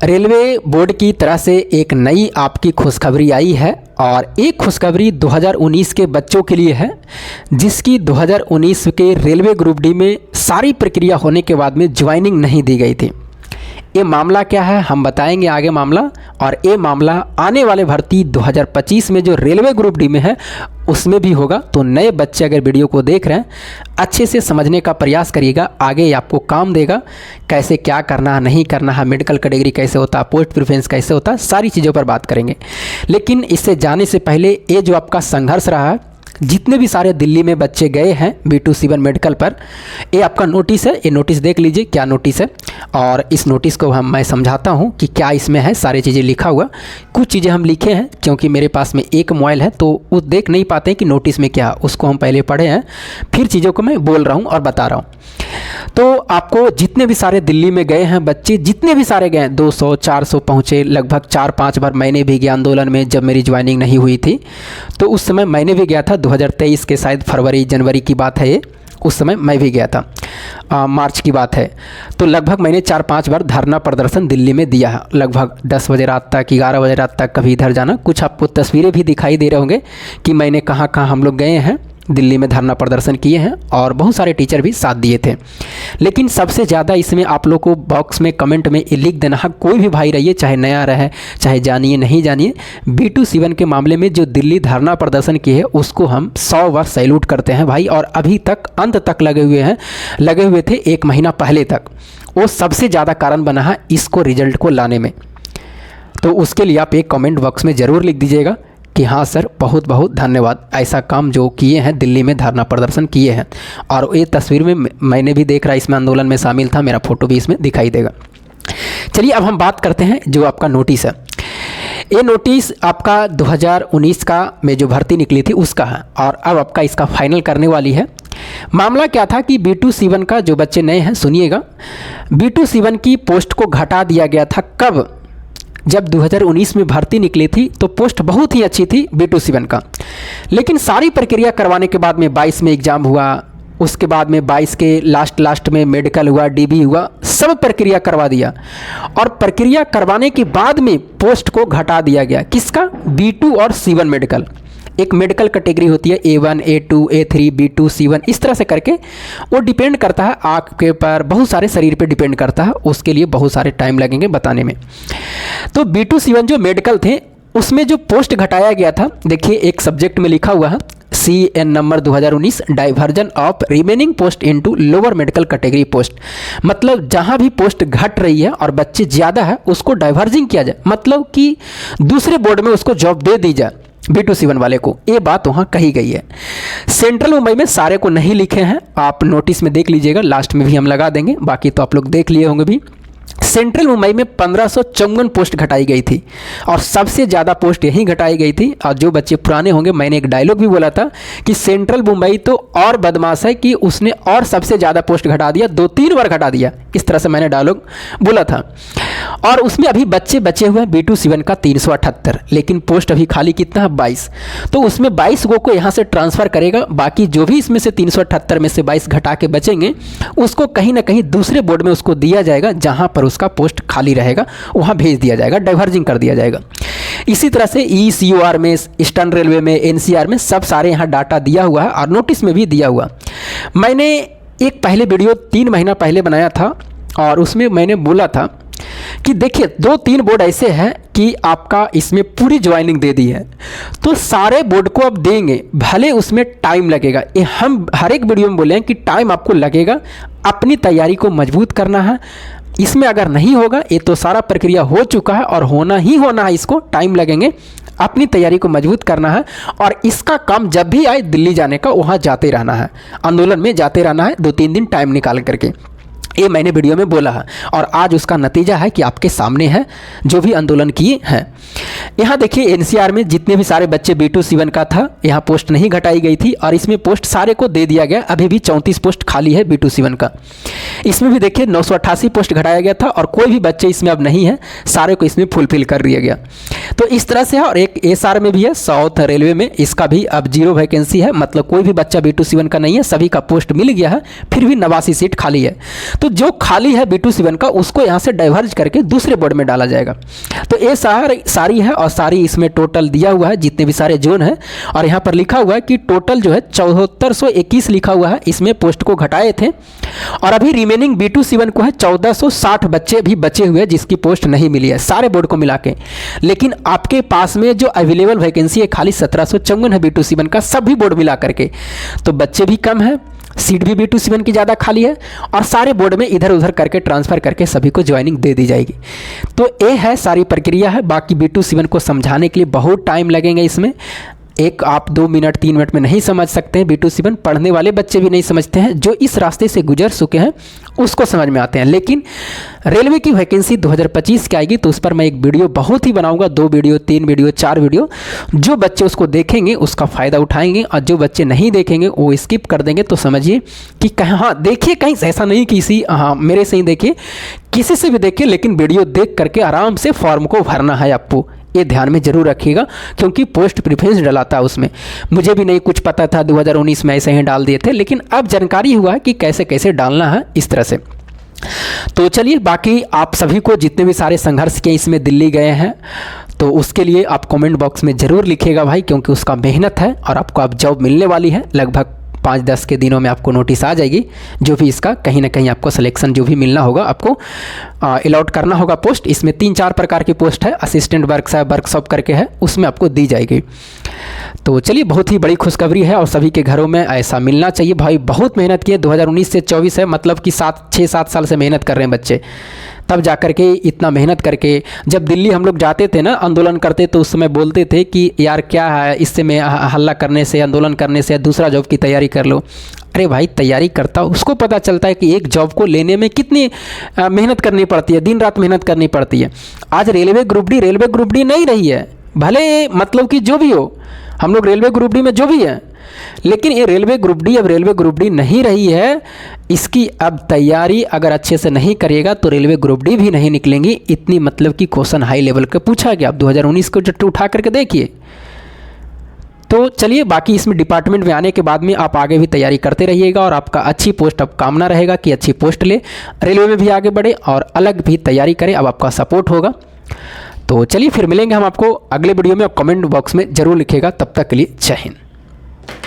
Railway board की तरह से एक नई आपकी खुशखबरी आई है और एक खुशखबरी 2019 के बच्चों के लिए है, जिसकी 2019 के रेलवे ग्रुप डी में सारी प्रक्रिया होने के बाद में ज्वाइनिंग नहीं दी गई थी। ये मामला क्या है हम बताएंगे आगे मामला, और ये मामला आने वाले भर्ती 2025 में जो रेलवे ग्रुप डी में है उसमें भी होगा। तो नए बच्चे अगर वीडियो को देख रहे हैं अच्छे से समझने का प्रयास करिएगा, आगे ये आपको काम देगा। कैसे क्या करना है नहीं करना है, मेडिकल कैटेगरी कैसे होता है, पोस्ट प्रेफरेंस कैसे होता है, सारी चीज़ों पर बात करेंगे। लेकिन इससे जाने से पहले ये जो आपका संघर्ष रहा है, जितने भी सारे दिल्ली में बच्चे गए हैं B2C1 मेडिकल पर, ये आपका नोटिस है। ये नोटिस देख लीजिए क्या नोटिस है, और इस नोटिस को मैं समझाता हूँ कि क्या इसमें है। सारी चीज़ें लिखा हुआ, कुछ चीज़ें हम लिखे हैं क्योंकि मेरे पास में एक मोबाइल है तो वो देख नहीं पाते हैं कि नोटिस में क्या, उसको हम पहले पढ़े हैं फिर चीज़ों को मैं बोल रहा हूँ और बता रहा हूँ। तो आपको जितने भी सारे दिल्ली में गए हैं बच्चे, जितने भी सारे गए 200-400 पहुँचे, लगभग 4-5 बार मैंने भी गया आंदोलन में। जब मेरी ज्वाइनिंग नहीं हुई थी तो उस समय मैंने भी गया था, 2023 के शायद फरवरी जनवरी की बात है ये, उस समय मैं भी गया था, मार्च की बात है। तो लगभग मैंने 4-5 बार धरना प्रदर्शन दिल्ली में दिया है, लगभग 10 बजे रात तक, 11 बजे रात तक, कभी इधर जाना। कुछ आपको तस्वीरें भी दिखाई दे रहे होंगे कि मैंने कहाँ कहाँ हम लोग गए हैं, दिल्ली में धरना प्रदर्शन किए हैं, और बहुत सारे टीचर भी साथ दिए थे। लेकिन सबसे ज़्यादा इसमें आप लोग को बॉक्स में कमेंट में लिख देना है, कोई भी भाई रहिए, चाहे नया रहे चाहे जानिए नहीं जानिए, B2C1 के मामले में जो दिल्ली धरना प्रदर्शन किए है उसको हम 100 बार सैल्यूट करते हैं भाई। और अभी तक अंत तक लगे हुए थे 1 महीना पहले तक। वो सबसे ज़्यादा कारण बना है इसको रिजल्ट को लाने में। तो उसके लिए आप एक कमेंट बॉक्स में ज़रूर लिख दीजिएगा कि हाँ सर बहुत बहुत धन्यवाद, ऐसा काम जो किए हैं, दिल्ली में धरना प्रदर्शन किए हैं। और ये तस्वीर में मैंने भी देख रहा, इसमें आंदोलन में शामिल था, मेरा फ़ोटो भी इसमें दिखाई देगा। चलिए अब हम बात करते हैं जो आपका नोटिस है। ये नोटिस आपका 2019 का में जो भर्ती निकली थी उसका है, और अब आपका इसका फाइनल करने वाली है। मामला क्या था कि B2C1 का जो बच्चे नए हैं सुनिएगा, B2C1 की पोस्ट को घटा दिया गया था। कब? जब 2019 में भर्ती निकली थी तो पोस्ट बहुत ही अच्छी थी B2C1 का, लेकिन सारी प्रक्रिया करवाने के बाद में 22 में एग्ज़ाम हुआ, उसके बाद में 22 के लास्ट में मेडिकल हुआ, DB हुआ, सब प्रक्रिया करवा दिया, और प्रक्रिया करवाने के बाद में पोस्ट को घटा दिया गया। किसका? B2 और C1 मेडिकल। एक मेडिकल कैटेगरी होती है A1, A2, A3, B2, C1, इस तरह से करके वो डिपेंड करता है आपके पर, बहुत सारे शरीर पे डिपेंड करता है, उसके लिए बहुत सारे टाइम लगेंगे बताने में। तो B2C1 जो मेडिकल थे उसमें जो पोस्ट घटाया गया था, देखिए एक सब्जेक्ट में लिखा हुआ है CN number 2019 diversion of remaining post into lower medical category post. मतलब जहां भी पोस्ट घट रही है और बच्चे ज़्यादा है उसको डाइवर्जिंग किया जाए, मतलब कि दूसरे बोर्ड में उसको जॉब दे दी जाए B2C1 वाले को। ये बात वहाँ कही गई है। सेंट्रल मुंबई में सारे को नहीं लिखे हैं, आप नोटिस में देख लीजिएगा, लास्ट में भी हम लगा देंगे, बाकी तो आप लोग देख लिए होंगे भी। सेंट्रल मुंबई में 1554 पोस्ट घटाई गई थी, और सबसे ज़्यादा पोस्ट यहीं घटाई गई थी। और जो बच्चे पुराने होंगे, मैंने एक डायलॉग भी बोला था कि सेंट्रल मुंबई तो और बदमाश है कि उसने और सबसे ज़्यादा पोस्ट घटा दिया, 2-3 बार घटा दिया, इस तरह से मैंने डायलॉग बोला था। और उसमें अभी बच्चे बचे हुए हैं B2C1 का 378, लेकिन पोस्ट अभी खाली कितना है? 22। तो उसमें 22 को यहाँ से ट्रांसफ़र करेगा, बाकी जो भी इसमें से 378 में से 22 घटा के बचेंगे उसको कहीं ना कहीं दूसरे बोर्ड में उसको दिया जाएगा, जहाँ पर उसका पोस्ट खाली रहेगा वहाँ भेज दिया जाएगा, डाइवर्जिंग कर दिया जाएगा। इसी तरह से ECOR में, ईस्टर्न रेलवे में, NCR में सब सारे यहाँ डाटा दिया हुआ है, और नोटिस में भी दिया हुआ। मैंने एक पहले वीडियो 3 महीना पहले बनाया था, और उसमें मैंने बोला था कि देखिए 2-3 बोर्ड ऐसे हैं कि आपका इसमें पूरी ज्वाइनिंग दे दी है, तो सारे बोर्ड को अब देंगे, भले उसमें टाइम लगेगा। ये हम हर एक वीडियो में बोले हैं कि टाइम आपको लगेगा, अपनी तैयारी को मजबूत करना है। इसमें अगर नहीं होगा, ये तो सारा प्रक्रिया हो चुका है और होना ही होना है, इसको टाइम लगेंगे, अपनी तैयारी को मजबूत करना है। और इसका काम जब भी आए दिल्ली जाने का, वहाँ जाते रहना है, आंदोलन में जाते रहना है, 2-3 दिन टाइम निकाल करके। ये मैंने वीडियो में बोला है, और आज उसका नतीजा है कि आपके सामने है जो भी आंदोलन किए हैं। यहाँ देखिए NCR में जितने भी सारे बच्चे B2C1 का था, यहाँ पोस्ट नहीं घटाई गई थी, और इसमें पोस्ट सारे को दे दिया गया। अभी भी 34 पोस्ट खाली है B2C1 का। इसमें भी देखिए 988 पोस्ट घटाया गया था, और कोई भी बच्चे इसमें अब नहीं है, सारे को इसमें फुलफिल कर दिया गया। तो इस तरह से है। और एक SR में भी है, साउथ रेलवे में, इसका भी अब 0 वैकेंसी है, मतलब कोई भी बच्चा B2C1 का नहीं है, सभी का पोस्ट मिल गया है, फिर भी 89 सीट खाली है। तो तो जो खाली है B2C1 का उसको यहाँ से डाइवर्ज करके दूसरे बोर्ड में डाला जाएगा। तो ये सारी है और सारी इसमें टोटल दिया हुआ है जितने भी सारे जोन है, और यहाँ पर लिखा हुआ है कि टोटल जो है 7421 लिखा हुआ है, इसमें पोस्ट को घटाए थे और अभी रिमेनिंग B2C1 को है 1460 बच्चे भी बचे हुए हैं जिसकी पोस्ट नहीं मिली है सारे बोर्ड को मिला के। लेकिन आपके पास में जो अवेलेबल वैकेंसी है खाली 1754 है B2C1 का, सभी बोर्ड मिला करके, तो बच्चे भी कम है, सीट भी B2C1 की ज़्यादा खाली है और सारे बोर्ड में इधर उधर करके ट्रांसफ़र करके सभी को ज्वाइनिंग दे दी जाएगी। तो ये है सारी प्रक्रिया है। बाकी B2C1 को समझाने के लिए बहुत टाइम लगेंगे इसमें, एक आप 2 मिनट 3 मिनट में नहीं समझ सकते हैं। B2C1 पढ़ने वाले बच्चे भी नहीं समझते हैं, जो इस रास्ते से गुजर चुके हैं उसको समझ में आते हैं। लेकिन रेलवे की वैकेंसी 2025 की आएगी तो उस पर मैं एक वीडियो बहुत ही बनाऊंगा, 2 वीडियो 3 वीडियो 4 वीडियो। जो बच्चे उसको देखेंगे उसका फ़ायदा उठाएंगे और जो बच्चे नहीं देखेंगे वो स्किप कर देंगे। तो समझिए कि हाँ देखिए, कहीं ऐसा नहीं कि मेरे से ही देखिए, किसी से भी देखिए, लेकिन वीडियो देख करके आराम से फॉर्म को भरना है आपको, ये ध्यान में जरूर रखिएगा क्योंकि पोस्ट प्रेफरेंस डलाता है उसमें। मुझे भी नहीं कुछ पता था, 2019 में ऐसे ही डाल दिए थे, लेकिन अब जानकारी हुआ है कि कैसे कैसे डालना है इस तरह से। तो चलिए, बाकी आप सभी को जितने भी सारे संघर्ष किए इसमें दिल्ली गए हैं तो उसके लिए आप कमेंट बॉक्स में ज़रूर लिखिएगा भाई, क्योंकि उसका मेहनत है और आपको अब जॉब मिलने वाली है। लगभग 5-10 के दिनों में आपको नोटिस आ जाएगी, जो भी इसका कहीं ना कहीं आपको सिलेक्शन जो भी मिलना होगा आपको अलॉट करना होगा पोस्ट। इसमें 3-4 प्रकार की पोस्ट है, असिस्टेंट वर्कशॉप करके है, उसमें आपको दी जाएगी। तो चलिए, बहुत ही बड़ी खुशखबरी है और सभी के घरों में ऐसा मिलना चाहिए भाई। बहुत मेहनत की है, 2019 से 24 है, मतलब कि 6-7 साल से मेहनत कर रहे हैं बच्चे, तब जा कर के इतना मेहनत करके। जब दिल्ली हम लोग जाते थे ना, आंदोलन करते, तो उस समय बोलते थे कि यार क्या है इससे, में हल्ला करने से, आंदोलन करने से दूसरा जॉब की तैयारी कर लो। अरे भाई, तैयारी करता उसको पता चलता है कि एक जॉब को लेने में कितनी मेहनत करनी पड़ती है, दिन रात मेहनत करनी पड़ती है। आज रेलवे ग्रुप डी नहीं रही है, भले मतलब कि जो भी हो, हम लोग रेलवे ग्रुप डी में जो भी है, लेकिन ये रेलवे ग्रुप डी अब रेलवे ग्रुप डी नहीं रही है। इसकी अब तैयारी अगर अच्छे से नहीं करिएगा तो रेलवे ग्रुप डी भी नहीं निकलेंगी। इतनी मतलब कि क्वेश्चन हाई लेवल का पूछा गया। आप 2019 को जट्टू उठा करके देखिए। तो चलिए, बाकी इसमें डिपार्टमेंट में आने के बाद में आप आगे भी तैयारी करते रहिएगा और आपका अच्छी पोस्ट, अब कामना रहेगा कि अच्छी पोस्ट ले, रेलवे में भी आगे बढ़े और अलग भी तैयारी करें। अब आपका सपोर्ट होगा। तो चलिए, फिर मिलेंगे हम आपको अगले वीडियो में। आप कमेंट बॉक्स में ज़रूर लिखिएगा। तब तक के लिए जय हिंद।